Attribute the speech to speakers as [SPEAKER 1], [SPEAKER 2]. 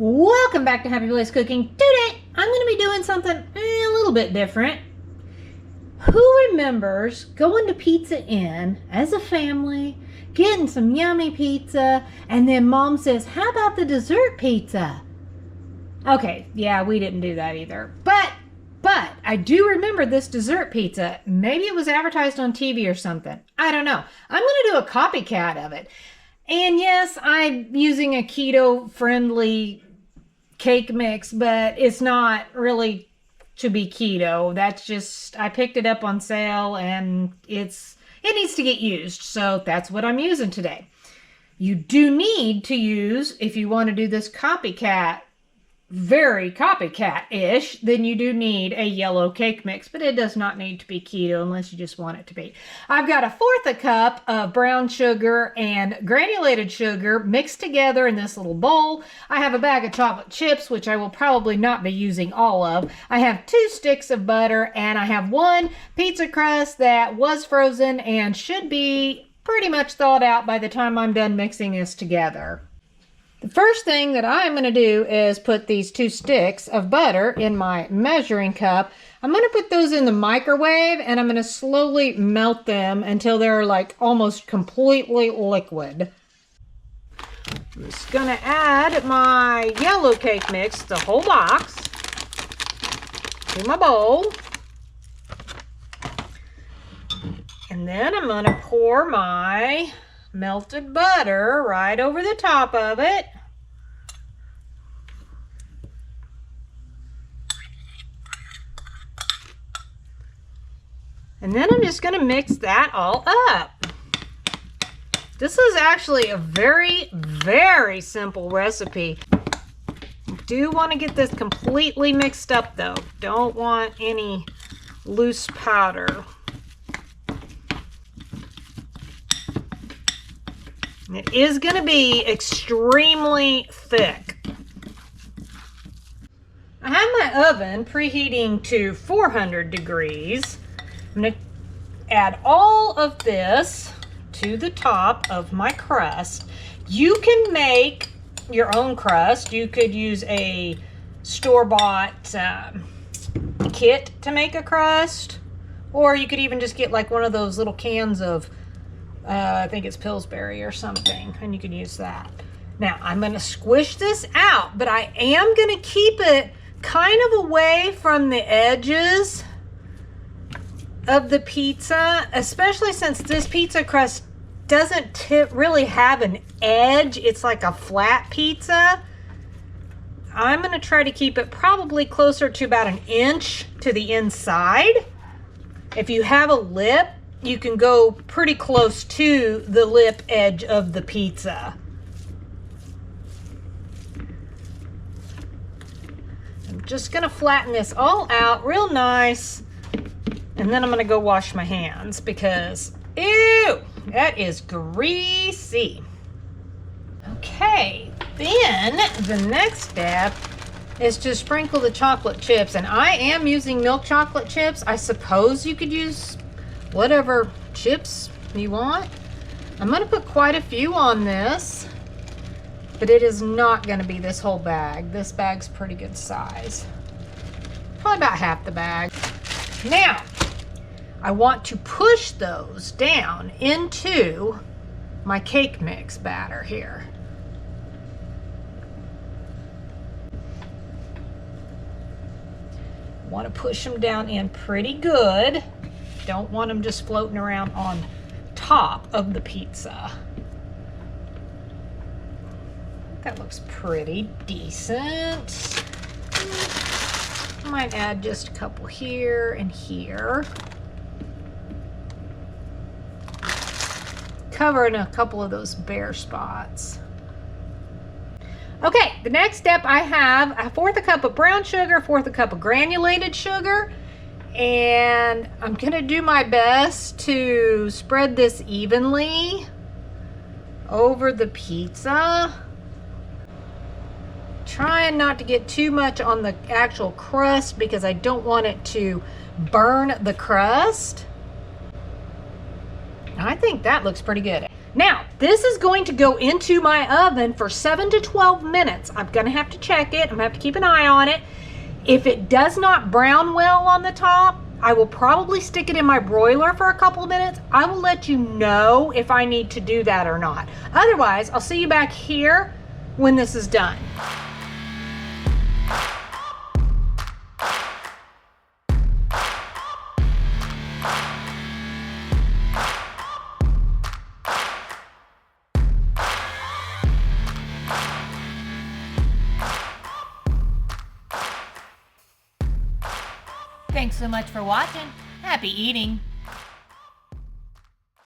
[SPEAKER 1] Welcome back to Happy Place Cooking. Today, I'm going to be doing something a little bit different. Who remembers going to Pizza Inn as a family, getting some yummy pizza, and then Mom says, how about the dessert pizza? Okay, yeah, we didn't do that either. But I do remember this dessert pizza. Maybe it was advertised on TV or something. I don't know. I'm going to do a copycat of it. And yes, I'm using a keto-friendly cake mix, but it's not really to be keto. That's just, I picked it up on sale and it needs to get used. So that's what I'm using today. You do need to use, if you want to do this copycat, very copycat-ish, then you do need a yellow cake mix, but it does not need to be keto unless you just want it to be. I've got 1/4 cup of brown sugar and granulated sugar mixed together in this little bowl. I have a bag of chocolate chips, which I will probably not be using all of. I have 2 sticks of butter, and I have 1 pizza crust that was frozen and should be pretty much thawed out by the time I'm done mixing this together. The first thing that I'm going to do is put these 2 sticks of butter in my measuring cup. I'm going to put those in the microwave and I'm going to slowly melt them until they're like almost completely liquid. I'm just going to add my yellow cake mix, the whole box, to my bowl. And then I'm going to pour my melted butter right over the top of it. And then I'm just going to mix that all up. This is actually a very, very simple recipe. You do want to get this completely mixed up though. Don't want any loose powder. It is going to be extremely thick. I have my oven preheating to 400 degrees. I'm going to add all of this to the top of my crust. You can make your own crust. You could use a store-bought kit to make a crust, or you could even just get like one of those little cans of I think it's Pillsbury or something, and you can use that. Now, I'm going to squish this out, but I am going to keep it kind of away from the edges of the pizza, especially since this pizza crust doesn't really have an edge. It's like a flat pizza. I'm going to try to keep it probably closer to about 1 inch to the inside. If you have a lip, you can go pretty close to the lip edge of the pizza. I'm just going to flatten this all out real nice, and then I'm going to go wash my hands because, ew, that is greasy. Okay, then the next step is to sprinkle the chocolate chips, and I am using milk chocolate chips. I suppose you could use whatever chips you want. I'm going to put quite a few on this, but it is not going to be this whole bag. This bag's pretty good size. Probably about half the bag. Now, I want to push those down into my cake mix batter here. I want to push them down in pretty good. Don't want them just floating around on top of the pizza. That looks pretty decent. I might add just a couple here and here. Covering a couple of those bare spots. Okay, the next step, I have 1/4 cup of brown sugar, 1/4 cup of granulated sugar, and I'm gonna do my best to spread this evenly over the pizza. Trying not to get too much on the actual crust because I don't want it to burn the crust. I think that looks pretty good. Now, this is going to go into my oven for 7 to 12 minutes. I'm going to have to check it. I'm going to have to keep an eye on it. If it does not brown well on the top, I will probably stick it in my broiler for a couple of minutes. I will let you know if I need to do that or not. Otherwise, I'll see you back here when this is done. Thanks so much for watching. Happy eating.